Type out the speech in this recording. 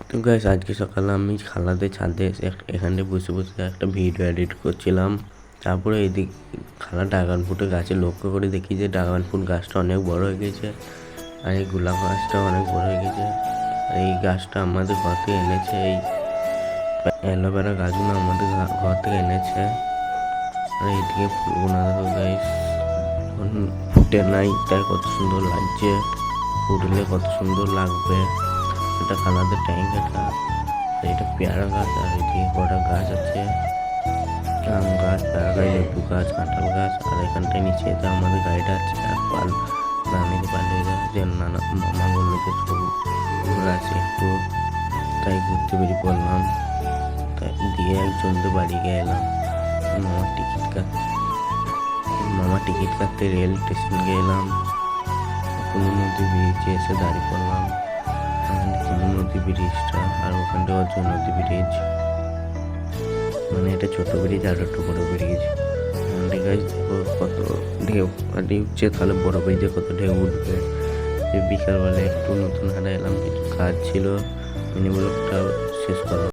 তো গাইস আজকে সকালে আমি খালাদের ছাদে এসে এখানে বসে বসে একটা ভিডিও এডিট করছিলাম। তারপরে এদিক খালা ড্রাগন ফ্রুটের গাছে লক্ষ্য করে দেখি যে ড্রাগন ফ্রুট গাছটা অনেক বড় হয়ে গেছে, আর এই গোলাপ গাছটা অনেক বড় হয়ে গেছে। এই গাছটা আমাদের ঘর থেকে এনেছে, এই অ্যালোভেরা গাছগুলো আমাদের ঘর থেকে এনেছে। আর এইদিকে ফুলগুলো দেখো গাইস, ফুটে নাই তাই কত সুন্দর লাগছে, ফুটলে কত সুন্দর লাগবে। এটা খালাদের ট্যাঙ্ক, এটা পেয়ারা গাছ, আর এদিকে কটা গাছ আছে, আম গাছ, পেয়ারা গাছ, লেবু গাছ, কাঁঠাল গাছ। আর এখানটায় নিচে এটা আমাদের গাড়িটা আছে, আর নানিকে পালিয়ে যায় যে নানা মামা বললো যে ঘোরা আছে একটু, তাই ঘুরতে বেরিয়ে পড়লাম। তাই দিয়ে একজনদের বাড়ি গিয়ে এলাম। মামার টিকিট কাটতে রেল স্টেশন গেলাম। কোনো নদী ব্রিজে এসে দাঁড়িয়ে পড়লাম। কোনো নদী ব্রিজটা, আর ওখানটা হচ্ছে নদী ব্রিজ, মানে এটা ছোট ব্রিজ আর একটু বড় ব্রিজ। গাছ দেখো কত ঢেউ উঠছে, তাহলে বড় ব্রিজে কত ঢেউ উঠবে। বিকালবেলা একটু নতুন হাটে এলাম, কিছু কাজ ছিল, মিনি ব্লগটা শেষ করলাম।